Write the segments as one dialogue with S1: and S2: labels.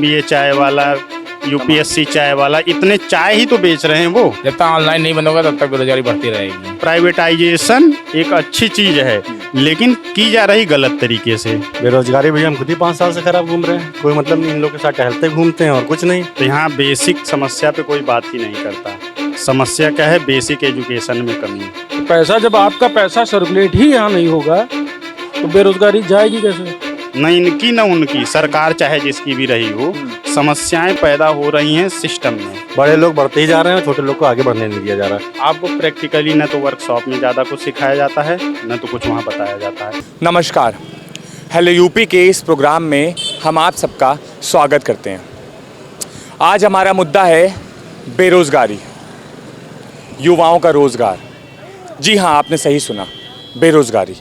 S1: MBA चाय वाला, UPSC चाय वाला, इतने चाय ही तो बेच रहे हैं वो।
S2: जब तक ऑनलाइन नहीं बंद होगा तब तक बेरोजगारी बढ़ती रहेगी।
S1: प्राइवेटाइजेशन एक अच्छी चीज है, लेकिन की जा रही गलत तरीके से।
S3: बेरोजगारी भैया हम खुद ही 5 साल से खराब घूम रहे हैं, कोई मतलब नहीं, इन लोग के साथ टहलते घूमते हैं और कुछ नहीं।
S1: तो यहाँ बेसिक समस्या पे कोई बात ही नहीं करता। समस्या क्या है? बेसिक एजुकेशन में कमी।
S4: पैसा, जब आपका पैसा सर्कुलेट ही यहाँ नहीं होगा तो बेरोजगारी जाएगी कैसे?
S1: न इनकी न उनकी, सरकार चाहे जिसकी भी रही हो, समस्याएं पैदा हो रही हैं सिस्टम में।
S3: बड़े लोग बढ़ते ही जा रहे हैं, छोटे लोग को आगे बढ़ने नहीं दिया जा रहा है।
S1: आपको प्रैक्टिकली न तो वर्कशॉप में ज़्यादा कुछ सिखाया जाता है, न तो कुछ वहाँ बताया जाता है।
S5: नमस्कार, हेलो यूपी के इस प्रोग्राम में हम आप सबका स्वागत करते हैं। आज हमारा मुद्दा है बेरोज़गारी, युवाओं का रोज़गार। जी हाँ, आपने सही सुना, बेरोज़गारी।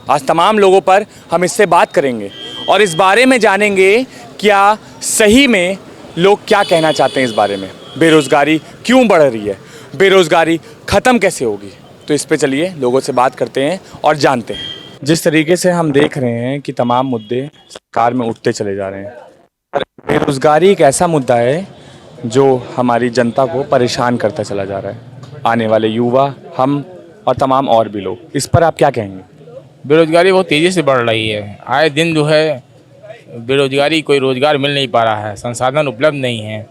S5: आज तमाम लोगों पर हम इससे बात करेंगे और इस बारे में जानेंगे क्या सही में लोग क्या कहना चाहते हैं इस बारे में। बेरोज़गारी क्यों बढ़ रही है, बेरोज़गारी ख़त्म कैसे होगी, तो इस पे चलिए लोगों से बात करते हैं और जानते हैं। जिस तरीके से हम देख रहे हैं कि तमाम मुद्दे सरकार में उठते चले जा रहे हैं, बेरोज़गारी एक ऐसा मुद्दा है जो हमारी जनता को परेशान करता चला जा रहा है। आने वाले युवा, हम और तमाम और भी लोग, इस पर आप क्या कहेंगे?
S2: बेरोजगारी बहुत तेज़ी से बढ़ रही है। आए दिन जो है बेरोजगारी, कोई रोज़गार मिल नहीं पा रहा है, संसाधन उपलब्ध नहीं है।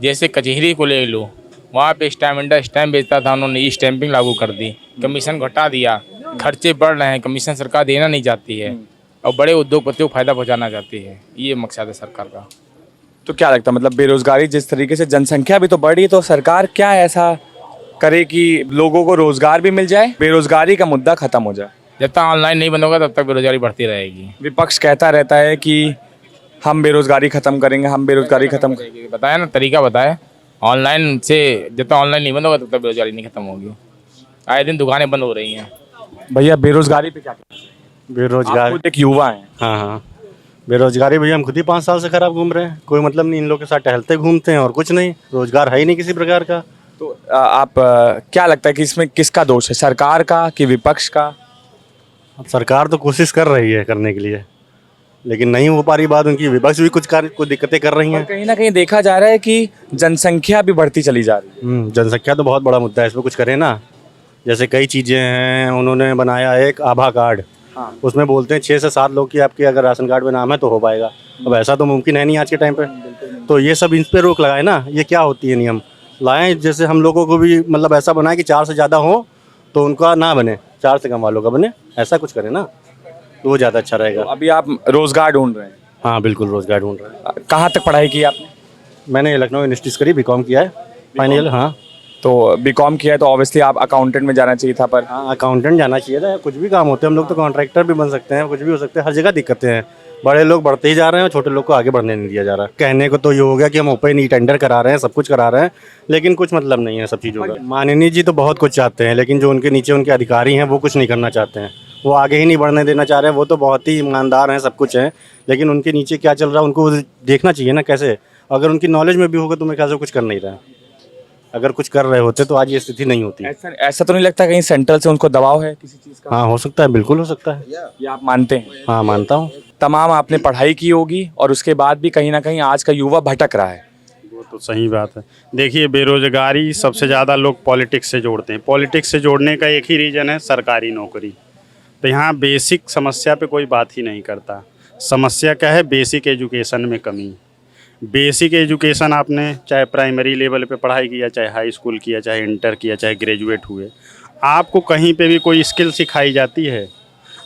S2: जैसे कचहरी को ले लो, वहाँ पे स्टैम्प इंटर स्टैम्प बेचता था, उन्होंने ई स्टैंपिंग लागू कर दी, कमीशन घटा दिया, खर्चे बढ़ रहे हैं, कमीशन सरकार देना नहीं चाहती है और बड़े उद्योगपतियों को फ़ायदा पहुँचाना चाहती है। ये मकसद है सरकार का।
S5: तो क्या लगता है, मतलब बेरोज़गारी जिस तरीके से, जनसंख्या भी तो बढ़ रही है, तो सरकार क्या ऐसा करे कि लोगों को रोज़गार भी मिल जाए, बेरोज़गारी का मुद्दा ख़त्म हो जाए?
S2: जब तक ऑनलाइन नहीं बंद होगा तब तक बेरोजगारी बढ़ती रहेगी।
S5: विपक्ष कहता रहता है कि हम बेरोज़गारी ख़त्म करेंगे, हम बेरोज़गारी ख़त्म करेंगे।
S2: बताया ना, तरीका बताया। ऑनलाइन से, जब तक ऑनलाइन नहीं बंद होगा तब तक बेरोजगारी नहीं खत्म होगी। आए दिन दुकानें बंद हो रही हैं।
S5: भैया बेरोज़गारी पे क्या कहना है?
S3: बेरोजगार,
S5: आप खुद एक युवा हैं।
S3: हाँ, बेरोजगारी भैया हम खुद ही 5 साल से खराब घूम रहे हैं, कोई मतलब नहीं, इन लोग के साथ टहलते घूमते हैं और कुछ नहीं, रोजगार है ही नहीं किसी प्रकार का।
S5: तो आप क्या लगता है कि इसमें किसका दोष है, सरकार का कि विपक्ष का?
S3: अब सरकार तो कोशिश कर रही है करने के लिए, लेकिन नहीं हो पा रही बात उनकी। विपक्ष भी कुछ दिक्कतें कर रही हैं।
S5: कहीं ना कहीं देखा जा रहा है कि जनसंख्या भी बढ़ती चली जा रही है।
S3: जनसंख्या तो बहुत बड़ा मुद्दा है, इस पर कुछ करें ना। जैसे कई चीज़ें हैं, उन्होंने बनाया एक आभा कार्ड, उसमें बोलते हैं 6 से 7 लोग की आपके अगर राशन कार्ड में नाम है तो हो पाएगा। अब ऐसा तो मुमकिन है नहीं आज के टाइम पे। तो ये सब इन पर रोक लगाए ना, ये क्या होती है नियम लाएं। जैसे हम लोगों को भी मतलब ऐसा बनाए कि 4 से ज़्यादा हो तो उनका ना बने, 4 से कम वालों का बने, ऐसा कुछ करें ना तो वो ज़्यादा अच्छा रहेगा।
S5: तो अभी आप रोज़गार ढूंढ रहे हैं?
S3: हाँ बिल्कुल, रोज़गार ढूंढ रहे हैं।
S5: कहाँ तक पढ़ाई की आपने?
S3: मैंने लखनऊ यूनिवर्सिटी से करी, बीकॉम किया है फाइनल। हाँ,
S5: तो बीकॉम किया है तो ऑब्वियसली आप अकाउंटेंट में जाना चाहिए था, पर
S3: हाँ अकाउंटेंट जाना चाहिए था। कुछ भी काम होते हैं, हम लोग तो कॉन्ट्रैक्टर भी बन सकते हैं, कुछ भी हो सकते हैं, हर जगह दिक्कतें हैं। बड़े लोग बढ़ते ही जा रहे हैं, छोटे लोग को आगे बढ़ने नहीं दिया जा रहा है। कहने को तो ये हो गया कि हम ओपन ई टेंडर करा रहे हैं, सब कुछ करा रहे हैं, लेकिन कुछ मतलब नहीं है सब चीज़ों का। माननीय जी तो बहुत कुछ चाहते हैं, लेकिन जो उनके नीचे उनके अधिकारी हैं वो कुछ नहीं करना चाहते हैं, वो आगे ही नहीं बढ़ने देना चाह रहे हैं। वो तो बहुत ही ईमानदार हैं, सब कुछ हैं, लेकिन उनके नीचे क्या चल रहा है उनको देखना चाहिए ना कैसे। अगर उनकी नॉलेज में भी होगा तो मैं कैसे कुछ कर नहीं रहा है। अगर कुछ कर रहे होते तो आज ये स्थिति नहीं होती।
S5: ऐसा तो नहीं लगता कहीं सेंट्रल से उनको दबाव है किसी चीज़ का?
S3: हाँ हो सकता है, बिल्कुल हो सकता है।
S5: ये आप मानते हैं?
S3: हाँ मानता हूँ।
S5: तमाम आपने पढ़ाई की होगी और उसके बाद भी कहीं ना कहीं आज का युवा भटक रहा है।
S1: वो तो सही बात है। देखिए, बेरोजगारी सबसे ज़्यादा लोग पॉलिटिक्स से जोड़ते हैं। पॉलिटिक्स से जोड़ने का एक ही रीज़न है, सरकारी नौकरी। तो यहाँ बेसिक समस्या पे कोई बात ही नहीं करता। समस्या क्या है? बेसिक एजुकेशन में कमी। बेसिक एजुकेशन आपने चाहे प्राइमरी लेवल पे पढ़ाई किया, चाहे हाई स्कूल किया, चाहे इंटर किया, चाहे ग्रेजुएट हुए, आपको कहीं पे भी कोई स्किल सिखाई जाती है?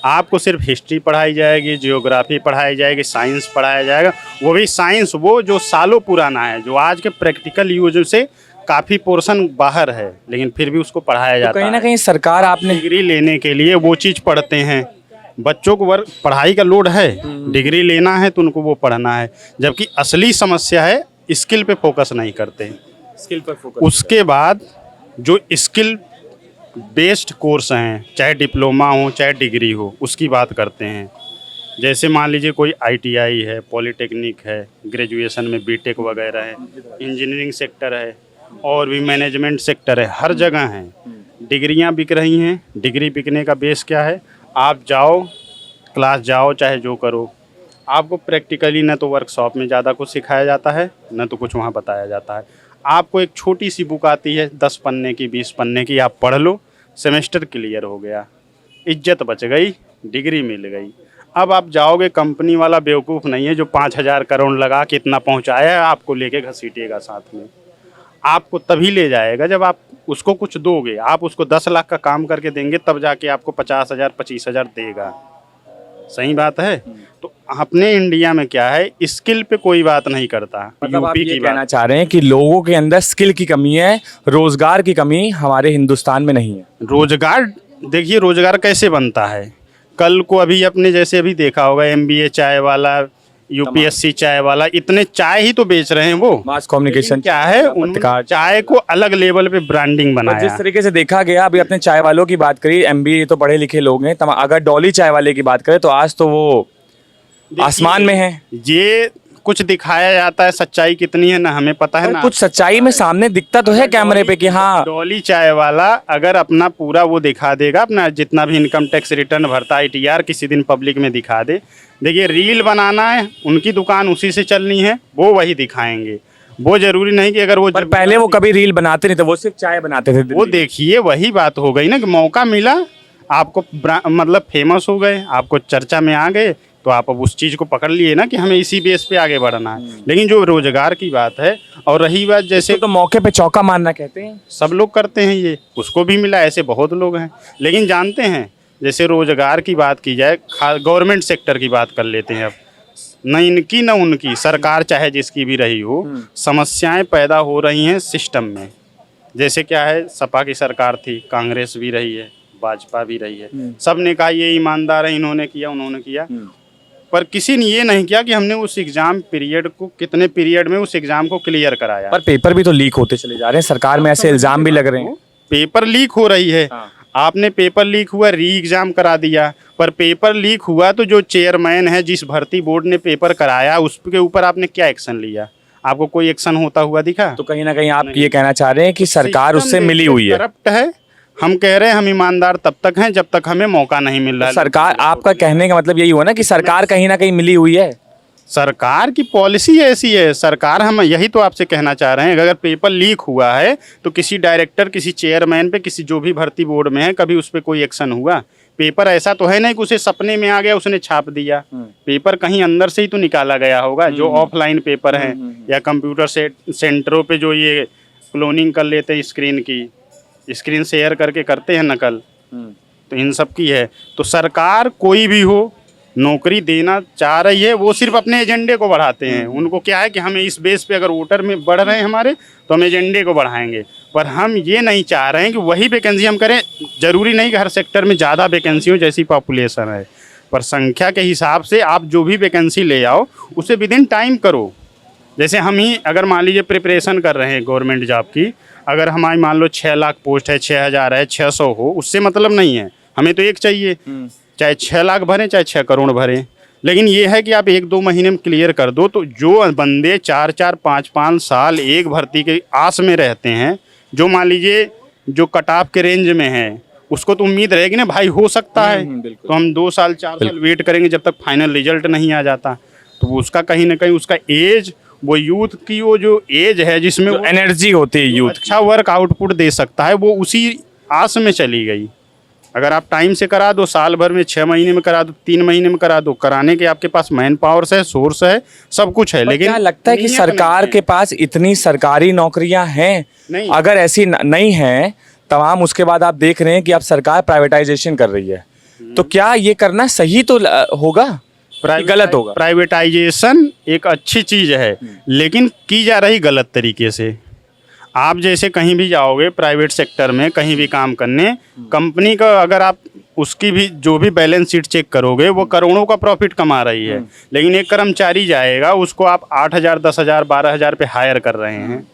S1: आपको सिर्फ हिस्ट्री पढ़ाई जाएगी, जियोग्राफी पढ़ाई जाएगी, साइंस पढ़ाया जाएगा, वो भी साइंस वो जो सालों पुराना है, जो आज के प्रैक्टिकल यूज से काफ़ी पोर्शन बाहर है, लेकिन फिर भी उसको पढ़ाया जाता है।
S5: कहीं ना कहीं सरकार, आपने
S1: डिग्री लेने के लिए वो चीज़ पढ़ते हैं। बच्चों को वर्क पढ़ाई का लोड है, डिग्री लेना है तो उनको वो पढ़ना है, जबकि असली समस्या है स्किल पे फोकस नहीं करते।
S5: स्किल पर फोकस।
S1: उसके बाद जो स्किल बेस्ड कोर्स हैं, चाहे डिप्लोमा हो चाहे डिग्री हो, उसकी बात करते हैं। जैसे मान लीजिए कोई आईटीआई है, पॉलिटेक्निक है, ग्रेजुएशन में बीटेक वगैरह है, इंजीनियरिंग सेक्टर है और भी मैनेजमेंट सेक्टर है, हर जगह हैं। डिग्रियां बिक रही हैं। डिग्री बिकने का बेस क्या है? आप जाओ, क्लास जाओ, चाहे जो करो, आपको प्रैक्टिकली न तो वर्कशॉप में ज़्यादा कुछ सिखाया जाता है, न तो कुछ वहाँ बताया जाता है। आपको एक छोटी सी बुक आती है 10 पन्ने की, 20 पन्ने की, आप पढ़ लो, सेमेस्टर क्लियर हो गया, इज्जत बच गई, डिग्री मिल गई। अब आप जाओगे, कंपनी वाला बेवकूफ़ नहीं है जो 5,000 करोड़ लगा के इतना पहुँचाया है, आपको लेके घसीटेगा साथ में। आपको तभी ले जाएगा जब आप उसको कुछ दोगे। आप उसको 10 लाख का काम करके देंगे तब जाके आपको 50,000 25,000 देगा। सही बात है। तो अपने इंडिया में क्या है, स्किल पे कोई बात नहीं करता।
S5: मतलब आप
S1: यूपी
S5: ये
S1: की
S5: कहना
S1: बात,
S5: चाह रहे हैं कि लोगों के अंदर स्किल की कमी है, रोजगार की कमी हमारे हिंदुस्तान में नहीं है।
S1: रोजगार देखिए, रोजगार कैसे बनता है। कल को अभी अपने जैसे अभी देखा होगा, MBA चाय वाला, UPSC चाय वाला, इतने चाय ही तो बेच रहे हैं वो।
S5: मास कम्युनिकेशन
S1: क्या है, उन्होंने चाय को अलग लेवल पे ब्रांडिंग बनाया।
S5: जिस तरीके से देखा गया, अभी अपने चाय वालों की बात करी, MBA तो पढ़े लिखे लोग हैं, अगर डॉली चाय वाले की बात करें तो आज तो वो आसमान में है।
S1: ये कुछ दिखाया जाता है, सच्चाई कितनी है ना हमें पता है
S5: पर
S1: ना।
S5: कुछ सच्चाई में सामने दिखता तो है कैमरे पे कि हाँ,
S1: डॉली चाय वाला अगर अपना पूरा वो दिखा देगा, अपना जितना भी इनकम टैक्स रिटर्न भरता है, ITR किसी दिन पब्लिक में दिखा दे। देखिए, रील बनाना है, उनकी दुकान उसी से चलनी है, वो वही दिखाएंगे। वो जरूरी नहीं कि अगर वो
S5: पर पहले वो कभी रील बनाते नहीं थे, वो सिर्फ चाय बनाते थे।
S1: वो देखिए, वही बात हो गई ना कि मौका मिला, आपको मतलब फेमस हो गए, आपको चर्चा में आ गए, तो आप अब उस चीज़ को पकड़ लिए ना कि हमें इसी बेस पे आगे बढ़ना है। लेकिन जो रोजगार की बात है, और रही बात जैसे
S5: तो मौके पे चौका मारना कहते हैं,
S1: सब लोग करते हैं, ये उसको भी मिला, ऐसे बहुत लोग हैं। लेकिन जानते हैं, जैसे रोजगार की बात की जाए, गवर्नमेंट सेक्टर की बात कर लेते हैं। अब न इनकी न उनकी सरकार चाहे जिसकी भी रही हो, समस्याएं पैदा हो रही हैं सिस्टम में। जैसे क्या है, सपा की सरकार थी, कांग्रेस भी रही है, भाजपा भी रही है, सब ने कहा ये ईमानदार है, इन्होंने किया उन्होंने किया, पर किसी ने ये नहीं किया कि हमने उस एग्जाम पीरियड को कितने पीरियड में उस एग्जाम को क्लियर कराया।
S5: पर पेपर भी तो लीक होते चले जा रहे हैं, सरकार में ऐसे इल्जाम भी लग रहे हैं।
S1: पेपर लीक हो रही है। आपने पेपर लीक हुआ, री एग्जाम करा दिया, पर पेपर लीक हुआ तो जो चेयरमैन है, जिस भर्ती बोर्ड ने पेपर कराया, उसके ऊपर आपने क्या एक्शन लिया? आपको कोई एक्शन होता हुआ दिखा?
S5: तो कहीं ना कहीं आप ये कहना चाह रहे हैं कि सरकार उससे मिली हुई है,
S1: करप्ट है। हम कह रहे हैं हम ईमानदार तब तक हैं जब तक हमें मौका नहीं मिल रहा है।
S5: सरकार, आपका कहने का मतलब यही हुआ ना कि सरकार कहीं ना कहीं मिली हुई है।
S1: सरकार की पॉलिसी ऐसी है। सरकार, हम यही तो आपसे कहना चाह रहे हैं, अगर पेपर लीक हुआ है तो किसी डायरेक्टर, किसी चेयरमैन पे, किसी जो भी भर्ती बोर्ड में है, कभी उस पर कोई एक्शन हुआ? पेपर ऐसा तो है नहीं कि उसे सपने में आ गया, उसने छाप दिया। पेपर कहीं अंदर से ही तो निकाला गया होगा। जो ऑफलाइन पेपर है या कंप्यूटर सेंटरों पे जो ये क्लोनिंग कर लेते हैं, स्क्रीन शेयर करके करते हैं नकल, तो इन सब की है। तो सरकार कोई भी हो, नौकरी देना चाह रही है, वो सिर्फ अपने एजेंडे को बढ़ाते हैं। उनको क्या है कि हमें इस बेस पे अगर वोटर में बढ़ रहे हैं हमारे, तो हम एजेंडे को बढ़ाएंगे। पर हम ये नहीं चाह रहे हैं कि वही वैकेंसी हम करें। ज़रूरी नहीं कि हर सेक्टर में ज़्यादा वैकेंसी हो जैसी पॉपुलेशन है, पर संख्या के हिसाब से आप जो भी वैकेंसी ले आओ उसे विद इन टाइम करो। जैसे हम ही अगर मान लीजिए प्रिपरेशन कर रहे हैं गवर्नमेंट जॉब की, अगर हमारी मान लो 6 लाख पोस्ट है, 6,000 है, 600 हो, उससे मतलब नहीं है। हमें तो एक चाहिए, चाहे 6 लाख भरें चाहे 6 करोड़ भरें। लेकिन ये है कि आप 1-2 महीने में क्लियर कर दो, तो जो बंदे 4-4 5-5 साल एक भर्ती के आस में रहते हैं, जो मान लीजिए जो कट ऑफ के रेंज में है, उसको तो उम्मीद रहेगी ना भाई हो सकता है। तो हम 2 साल 4 साल वेट करेंगे जब तक फाइनल रिजल्ट नहीं आ जाता। तो उसका कहीं ना कहीं उसका एज, वो यूथ की वो जो एज है जिसमें वो
S5: एनर्जी होती है यूथ,
S1: अच्छा वर्क आउटपुट दे सकता है, वो उसी आस में चली गई। अगर आप टाइम से करा दो, साल भर में 6 महीने में करा दो, 3 महीने में करा दो, कराने के आपके पास मैन पावर्स है, सोर्स है, सब कुछ है। लेकिन
S5: क्या लगता है कि सरकार के पास इतनी सरकारी नौकरियां हैं?
S1: नहीं।
S5: अगर ऐसी नहीं है तमाम, उसके बाद आप देख रहे हैं कि अब सरकार प्राइवेटाइजेशन कर रही है, तो क्या ये करना सही तो होगा, गलत होगा?
S1: प्राइवेटाइजेशन एक अच्छी चीज़ है, लेकिन की जा रही गलत तरीके से। आप जैसे कहीं भी जाओगे प्राइवेट सेक्टर में कहीं भी काम करने, कंपनी का अगर आप उसकी भी जो भी बैलेंस शीट चेक करोगे, वो करोड़ों का प्रॉफिट कमा रही है। लेकिन एक कर्मचारी जाएगा, उसको आप 8,000 10,000 12,000 पे हायर कर रहे हैं,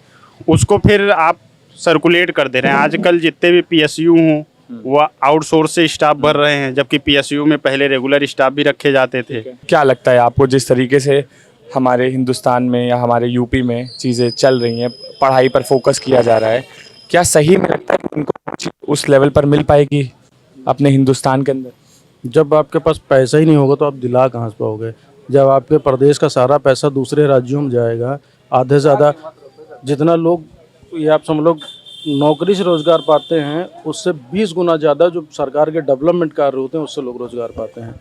S1: उसको फिर आप सर्कुलेट कर दे रहे हैं। आजकल जितने भी PSU हों वो आउटसोर्स से स्टाफ भर रहे हैं, जबकि PSU में पहले रेगुलर स्टाफ भी रखे जाते थे।
S5: क्या लगता है आपको, जिस तरीके से हमारे हिंदुस्तान में या हमारे यूपी में चीज़ें चल रही हैं, पढ़ाई पर फोकस किया जा रहा है, क्या सही में लगता है कि उनको उस लेवल पर मिल पाएगी अपने हिंदुस्तान के अंदर?
S3: जब आपके पास पैसा ही नहीं होगा तो आप दिला कहाँ से पाओगे?
S4: जब आपके प्रदेश का सारा पैसा दूसरे राज्यों में जाएगा, आधे से ज़्यादा जितना लोग, ये आप समझ लो, नौकरी से रोज़गार पाते हैं उससे 20 गुना ज़्यादा जो सरकार के डेवलपमेंट कार्य होते हैं उससे लोग रोज़गार पाते हैं।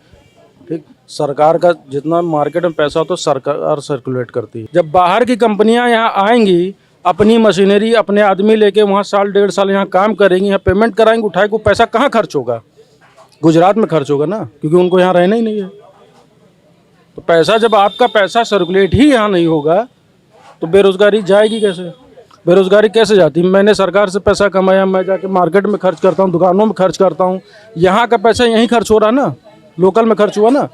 S4: ठीक, सरकार का जितना मार्केट में पैसा होता है सरकार सर्कुलेट करती है। जब बाहर की कंपनियां यहाँ आएंगी, अपनी मशीनरी, अपने आदमी लेके वहाँ साल 1.5 साल यहाँ काम करेंगी, यहाँ पेमेंट कराएंगे, उठाए को पैसा कहाँ खर्च होगा? गुजरात में खर्च होगा ना, क्योंकि उनको यहाँ रहना ही नहीं है। तो पैसा, जब आपका पैसा सर्कुलेट ही यहाँ नहीं होगा तो बेरोज़गारी जाएगी कैसे? बेरोज़गारी कैसे जाती? मैंने सरकार से पैसा कमाया, मैं जाके मार्केट में खर्च करता हूँ, दुकानों में खर्च करता हूँ, यहाँ का पैसा यहीं खर्च हो रहा ना, लोकल में खर्च हुआ ना।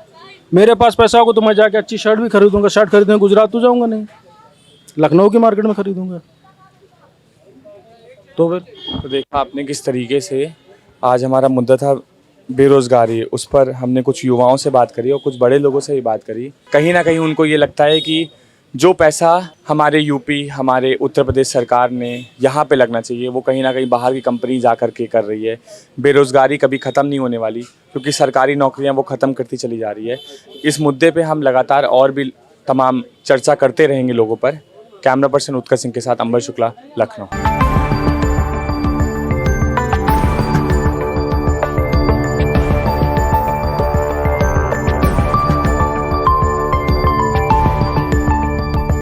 S4: मेरे पास पैसा होगा तो मैं जाके अच्छी शर्ट भी खरीदूंगा, शर्ट खरीदने गुजरात तो जाऊंगा नहीं, लखनऊ की मार्केट में खरीदूंगा। तो फिर
S5: तो देखा आपने किस तरीके से आज हमारा मुद्दा था बेरोज़गारी, उस पर हमने कुछ युवाओं से बात करी और कुछ बड़े लोगों से भी बात करी। कहीं ना कहीं उनको ये लगता है कि जो पैसा हमारे यूपी, हमारे उत्तर प्रदेश सरकार ने यहाँ पे लगना चाहिए, वो कहीं ना कहीं बाहर की कंपनी जा कर के कर रही है। बेरोज़गारी कभी ख़त्म नहीं होने वाली, क्योंकि सरकारी नौकरियाँ वो ख़त्म करती चली जा रही है। इस मुद्दे पे हम लगातार और भी तमाम चर्चा करते रहेंगे लोगों पर। कैमरा पर्सन उत्कर्ष सिंह के साथ अंबर शुक्ला, लखनऊ।